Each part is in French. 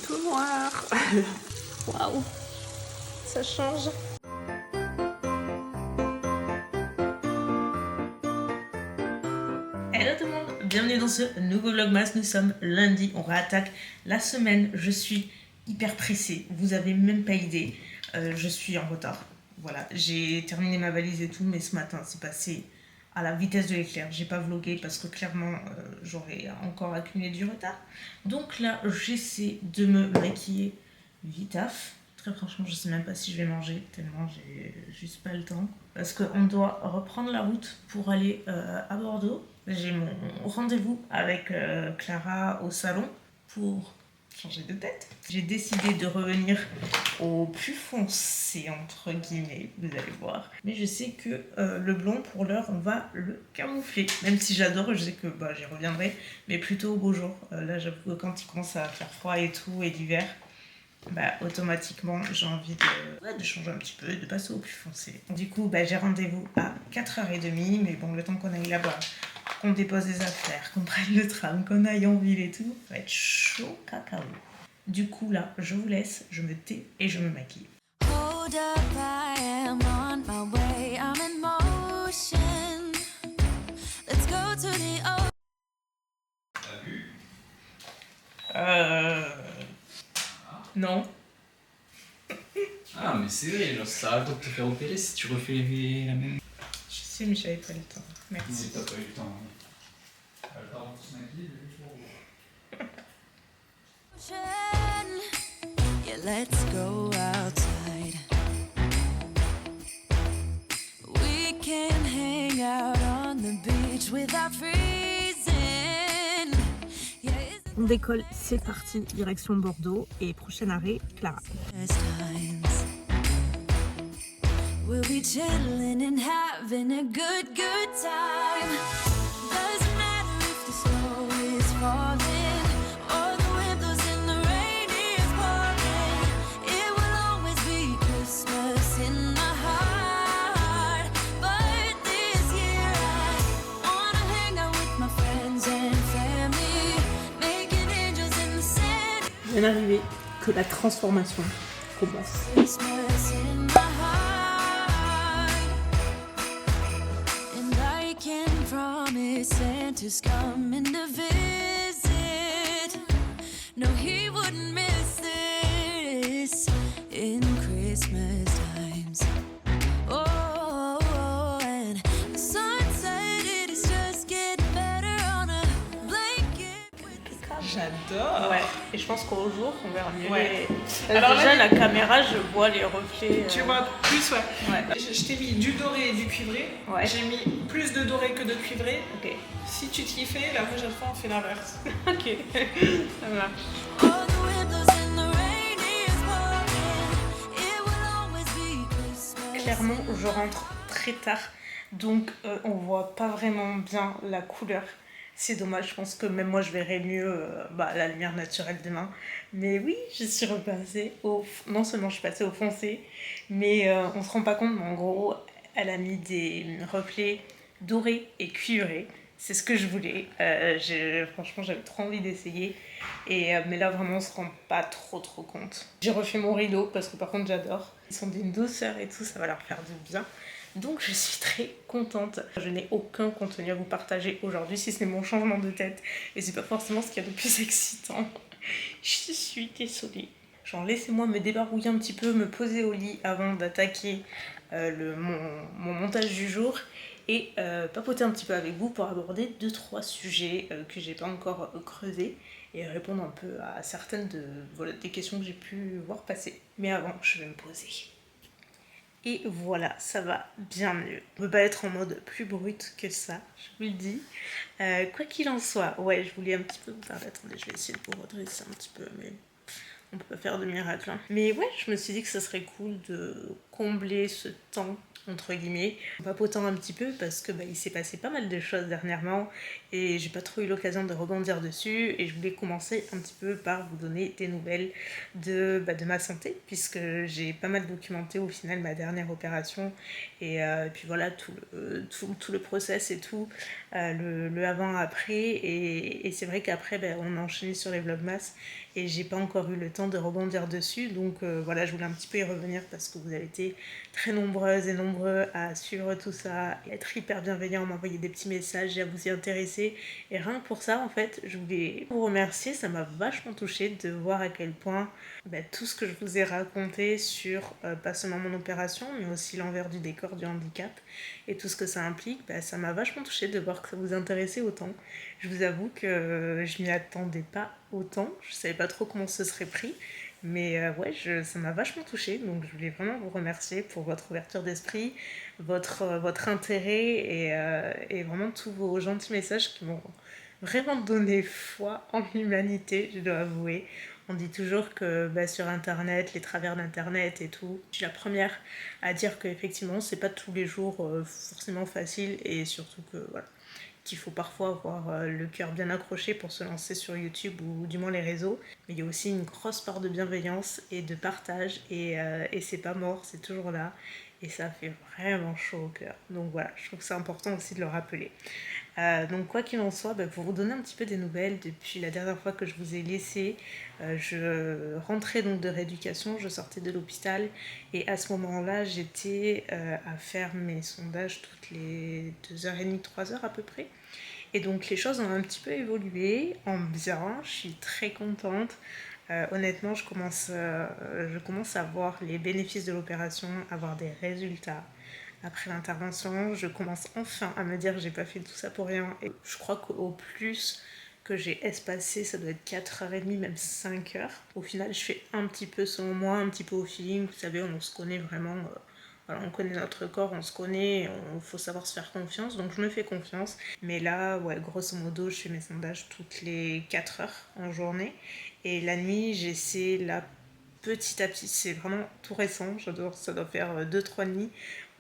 tout noir. Waouh, ça change. Hello tout le monde, bienvenue dans ce nouveau vlogmas. Nous sommes lundi, on réattaque la semaine. Je suis hyper pressée, vous avez même pas idée. Je suis en retard. Voilà, j'ai terminé ma valise et tout, mais ce matin c'est passé à la vitesse de l'éclair. J'ai pas vlogué parce que clairement j'aurais encore accumulé du retard. Donc là j'essaie de me maquiller vitaf. Très franchement je sais même pas si je vais manger tellement j'ai juste pas le temps. Parce qu'on doit reprendre la route pour aller à Bordeaux. J'ai mon rendez-vous avec Clara au salon pour changer de tête. J'ai décidé de revenir au plus foncé entre guillemets, vous allez voir. Mais je sais que le blond pour l'heure on va le camoufler. Même si j'adore, je sais que j'y reviendrai, mais plutôt au beau jour. Là j'avoue que quand il commence à faire froid et tout et l'hiver, automatiquement j'ai envie de changer un petit peu, de passer au plus foncé. Du coup j'ai rendez-vous à 4h30, mais bon le temps qu'on aille là-bas, qu'on dépose des affaires, qu'on prenne le tram, qu'on aille en ville et tout, ça va être chaud cacao. Du coup là, je vous laisse, je me tais et je me maquille. Hold up, I am on my way, I'm in motion. Let's go to the non. Ah mais c'est vrai, genre ça arrête de te faire opérer si tu refais la même. Je sais mais j'avais pas le temps, merci. Mais t'as pas eu le temps. T'as le temps de se maquiller, Yeah, let's go outside. We can hang out on the beach without freezing. On décolle, c'est parti, direction Bordeaux et prochain arrêt, Clara. We'll be chilling and having a good time. Doesn't matter if the snow is falling or the wind blows and the rain is pouring. It will always be Christmas in my heart. But this year I wanna hang out with my friends and family, making angels in the sand. Bien arrivé, que la transformation commence. Christmas in my heart, and I can promise Santa's coming to visit. No, he wouldn't miss this in Christmas times. Oh, and the sunset, it is just getting better on a blanket. J'adore. Ouais, et je pense qu'au jour, on verra mieux. Ouais. Alors déjà, la caméra, je vois les reflets. Tu vois plus, ouais. Ouais. Je t'ai mis du doré et du cuivré. Ouais. J'ai mis plus de doré que de cuivré. Ok. Si tu t'y fais, la prochaine fois, on fait l'inverse. Ok, ça marche. All the windows and the rain is pouring. It will always be Christmas. Clairement, je rentre très tard, donc on voit pas vraiment bien la couleur. C'est dommage, je pense que même moi je verrai mieux la lumière naturelle demain. Mais oui, je suis repassée au... Non seulement je suis passée au foncé, mais on se rend pas compte, mais en gros, elle a mis des reflets dorés et cuivrés. C'est ce que je voulais. Franchement, j'avais trop envie d'essayer. Mais là, vraiment, on se rend pas trop compte. J'ai refait mon rideau parce que par contre, j'adore. Ils sont d'une douceur et tout, ça va leur faire du bien. Donc je suis très contente. Je n'ai aucun contenu à vous partager aujourd'hui, si ce n'est mon changement de tête. Et c'est pas forcément ce qu'il y a de plus excitant. Je suis désolée. Genre laissez-moi me débarouiller un petit peu, me poser au lit avant d'attaquer mon montage du jour. Et papoter un petit peu avec vous pour aborder 2-3 sujets que j'ai pas encore creusés. Et répondre un peu à certaines des questions que j'ai pu voir passer. Mais avant, je vais me poser. Et voilà, ça va bien mieux. On peut pas être en mode plus brut que ça, je vous le dis. Quoi qu'il en soit, ouais, je voulais un petit peu vous parler. Attendez, je vais essayer de vous redresser un petit peu, mais on peut pas faire de miracle. Hein. Mais ouais, je me suis dit que ce serait cool de combler ce temps, entre guillemets, en papotant un petit peu parce que il s'est passé pas mal de choses dernièrement et j'ai pas trop eu l'occasion de rebondir dessus et je voulais commencer un petit peu par vous donner des nouvelles de ma santé puisque j'ai pas mal documenté au final ma dernière opération et puis voilà tout le process et tout, le avant-après et c'est vrai qu'après on a enchaîné sur les vlogmas et j'ai pas encore eu le temps de rebondir dessus. Donc voilà, je voulais un petit peu y revenir parce que vous avez été très nombreuses et nombreux à suivre tout ça, et être hyper bienveillants, m'envoyer des petits messages et à vous y intéresser. Et rien que pour ça, en fait, je voulais vous remercier. Ça m'a vachement touchée de voir à quel point tout ce que je vous ai raconté sur pas seulement mon opération, mais aussi l'envers du décor du handicap et tout ce que ça implique, ça m'a vachement touchée de voir que ça vous intéressait autant. Je vous avoue que je m'y attendais pas autant, je savais pas trop comment ce serait pris, mais ouais, ça m'a vachement touchée, donc je voulais vraiment vous remercier pour votre ouverture d'esprit, votre intérêt et vraiment tous vos gentils messages qui m'ont vraiment donné foi en l'humanité, je dois avouer. On dit toujours que sur internet, les travers d'internet et tout, je suis la première à dire qu'effectivement c'est pas tous les jours forcément facile, et surtout que voilà, qu'il faut parfois avoir le cœur bien accroché pour se lancer sur YouTube ou du moins les réseaux. Mais il y a aussi une grosse part de bienveillance et de partage, et c'est pas mort, c'est toujours là. Et ça fait vraiment chaud au cœur. Donc voilà, je trouve que c'est important aussi de le rappeler. Donc quoi qu'il en soit, pour vous donner un petit peu des nouvelles, depuis la dernière fois que je vous ai laissé, je rentrais donc de rééducation, je sortais de l'hôpital, et à ce moment-là j'étais à faire mes sondages toutes les 2h30, 3h à peu près. Et donc les choses ont un petit peu évolué en bien, je suis très contente. Honnêtement, je commence à voir les bénéfices de l'opération, à voir des résultats. Après l'intervention, je commence enfin à me dire que j'ai pas fait tout ça pour rien. Et je crois qu'au plus que j'ai espacé, ça doit être 4h30, même 5h. Au final, je fais un petit peu selon moi, un petit peu au feeling. Vous savez, on se connaît vraiment. Voilà, on connaît notre corps, on se connaît, il faut savoir se faire confiance, donc je me fais confiance. Mais là, ouais, grosso modo, je fais mes sondages toutes les 4 heures en journée. Et la nuit, j'essaie là petit à petit, c'est vraiment tout récent, ça doit faire 2-3 nuits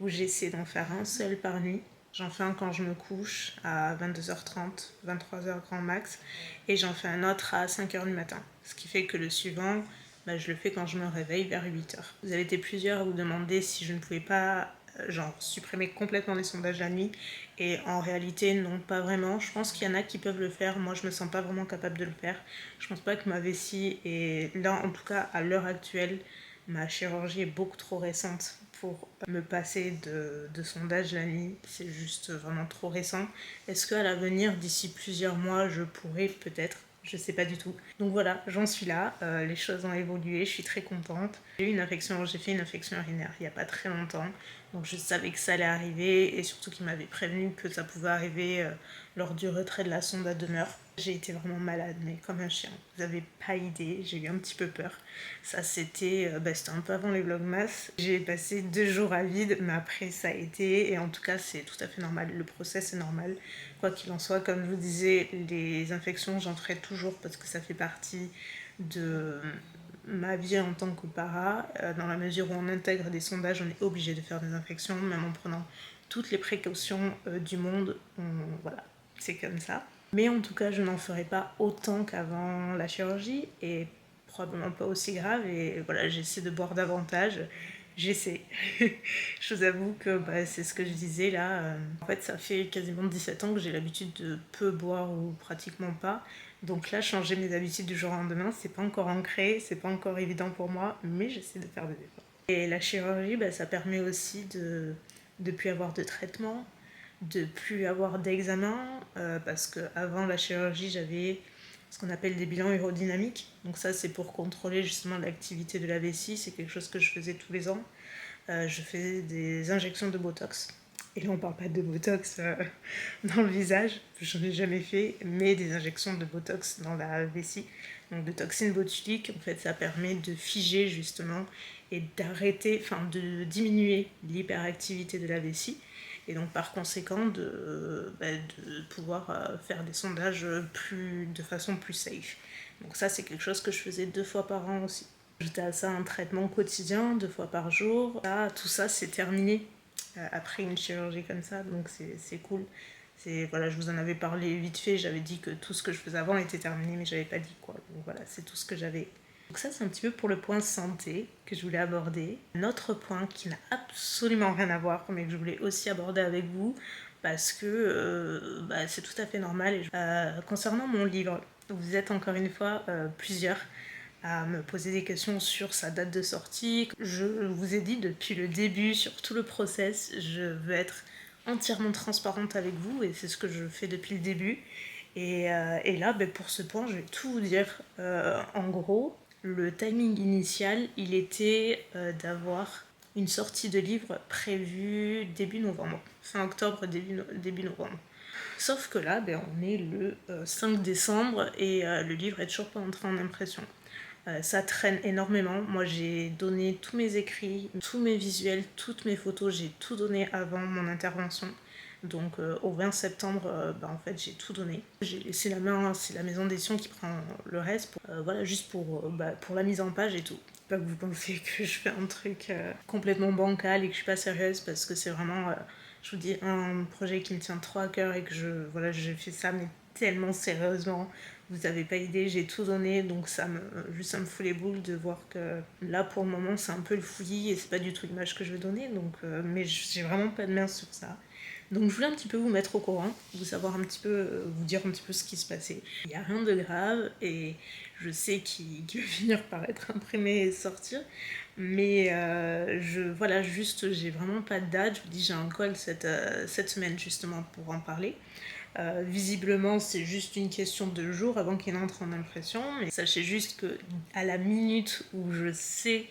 où j'essaie d'en faire un seul par nuit. J'en fais un quand je me couche à 22h30, 23h grand max, et j'en fais un autre à 5h du matin. Ce qui fait que le suivant, je le fais quand je me réveille vers 8h. Vous avez été plusieurs à vous demander si je ne pouvais pas supprimer complètement les sondages la nuit, et en réalité non, pas vraiment. Je pense qu'il y en a qui peuvent le faire, moi je me sens pas vraiment capable de le faire. Je pense pas que ma vessie est là, en tout cas à l'heure actuelle, ma chirurgie est beaucoup trop récente pour me passer de sondage la nuit, c'est juste vraiment trop récent. Est-ce qu'à l'avenir, d'ici plusieurs mois, je pourrais peut-être, je sais pas du tout. Donc voilà, j'en suis là, les choses ont évolué, je suis très contente. J'ai fait une infection urinaire il n'y a pas très longtemps, donc je savais que ça allait arriver, et surtout qu'il m'avait prévenu que ça pouvait arriver lors du retrait de la sonde à demeure. J'ai été vraiment malade, mais comme un chien. Vous n'avez pas idée, j'ai eu un petit peu peur. Ça, c'était un peu avant les vlogmas. J'ai passé 2 jours à vide, mais après, ça a été. Et en tout cas, c'est tout à fait normal. Le process est normal. Quoi qu'il en soit, comme je vous disais, les infections, j'en ferai toujours parce que ça fait partie de ma vie en tant que para. Dans la mesure où on intègre des sondages, on est obligé de faire des infections, même en prenant toutes les précautions du monde. Voilà, c'est comme ça. Mais en tout cas, je n'en ferai pas autant qu'avant la chirurgie, et probablement pas aussi grave. Et voilà, j'essaie de boire davantage. J'essaie. Je vous avoue que c'est ce que je disais là. En fait, ça fait quasiment 17 ans que j'ai l'habitude de peu boire ou pratiquement pas. Donc là, changer mes habitudes du jour au lendemain, c'est pas encore ancré, c'est pas encore évident pour moi, mais j'essaie de faire des efforts. Et la chirurgie, ça permet aussi de ne plus avoir de traitement, de plus avoir d'examen, parce qu'avant la chirurgie, j'avais ce qu'on appelle des bilans urodynamiques. Donc ça, c'est pour contrôler justement l'activité de la vessie. C'est quelque chose que je faisais tous les ans. Je faisais des injections de Botox. Et là, on parle pas de Botox dans le visage, je n'en ai jamais fait, mais des injections de Botox dans la vessie. Donc de toxines botuliques, en fait, ça permet de figer justement et d'arrêter, de diminuer l'hyperactivité de la vessie. Et donc par conséquent de pouvoir faire des sondages de façon plus safe. Donc ça, c'est quelque chose que je faisais 2 fois par an aussi. J'étais à ça un traitement quotidien 2 fois par jour. Là, tout ça c'est terminé après une chirurgie comme ça, donc c'est cool. Voilà, je vous en avais parlé vite fait, j'avais dit que tout ce que je faisais avant était terminé, mais j'avais pas dit quoi. Donc voilà, c'est tout ce que j'avais. Donc ça, c'est un petit peu pour le point santé que je voulais aborder. Un autre point qui n'a absolument rien à voir, mais que je voulais aussi aborder avec vous, parce que c'est tout à fait normal. Concernant mon livre, vous êtes encore une fois plusieurs à me poser des questions sur sa date de sortie. Je vous ai dit depuis le début, sur tout le process, je veux être entièrement transparente avec vous et c'est ce que je fais depuis le début. Et là, pour ce point, je vais tout vous dire. En gros, le timing initial, il était d'avoir une sortie de livre prévue début novembre, fin octobre, début novembre. Sauf que là, on est le 5 décembre et le livre est toujours pas entré en impression. Ça traîne énormément. Moi, j'ai donné tous mes écrits, tous mes visuels, toutes mes photos, j'ai tout donné avant mon intervention. Donc au 20 septembre, en fait, j'ai tout donné. J'ai laissé la main, c'est la maison d'édition qui prend le reste, juste pour la mise en page et tout. Pas que vous pensiez que je fais un truc complètement bancal et que je suis pas sérieuse, parce que c'est vraiment, je vous dis, un projet qui me tient trop à cœur et que je fais ça mais tellement sérieusement. Vous avez pas idée, j'ai tout donné, donc ça me fout les boules de voir que là pour le moment c'est un peu le fouillis et c'est pas du tout l'image que je veux donner, donc mais j'ai vraiment pas de main sur ça. Donc je voulais un petit peu vous mettre au courant, vous dire un petit peu ce qui se passait. Il n'y a rien de grave et je sais qu'il va finir par être imprimé et sortir, mais j'ai vraiment pas de date. Je vous dis, j'ai un call cette semaine justement pour en parler. Visiblement, c'est juste une question de jours avant qu'il entre en impression, mais sachez juste que à la minute où je sais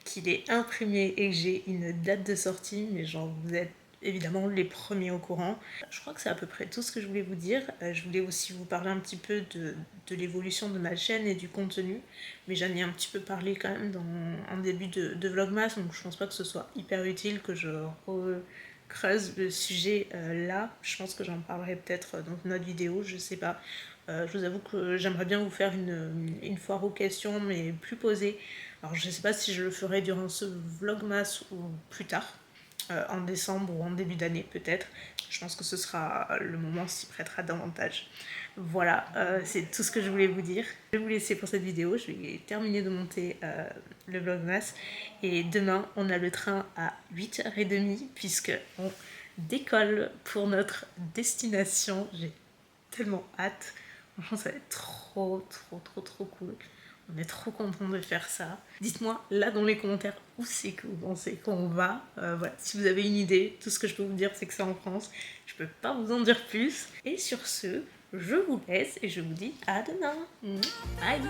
qu'il est imprimé et que j'ai une date de sortie, mais genre vous êtes évidemment les premiers au courant. Je crois que c'est à peu près tout ce que je voulais vous dire. Je voulais aussi vous parler un petit peu de l'évolution de ma chaîne et du contenu, mais j'en ai un petit peu parlé quand même en début de Vlogmas, donc je pense pas que ce soit hyper utile que je creuse le sujet là. Je pense que j'en parlerai peut-être dans une autre vidéo, je sais pas. Je vous avoue que j'aimerais bien vous faire une foire aux questions, mais plus posée. Alors je sais pas si je le ferai durant ce Vlogmas ou plus tard. En décembre ou en début d'année peut-être. Je pense que ce sera le moment s'y prêtera davantage. Voilà, c'est tout ce que je voulais vous dire. Je vais vous laisser pour cette vidéo, je vais terminer de monter le vlogmas. Et demain, on a le train à 8h30 puisque on décolle pour notre destination. J'ai tellement hâte. Franchement, ça va être trop cool. On est trop contents de faire ça. Dites-moi là dans les commentaires où c'est que vous pensez qu'on va. Si vous avez une idée, tout ce que je peux vous dire c'est que c'est en France. Je peux pas vous en dire plus. Et sur ce, je vous laisse et je vous dis à demain. Bye.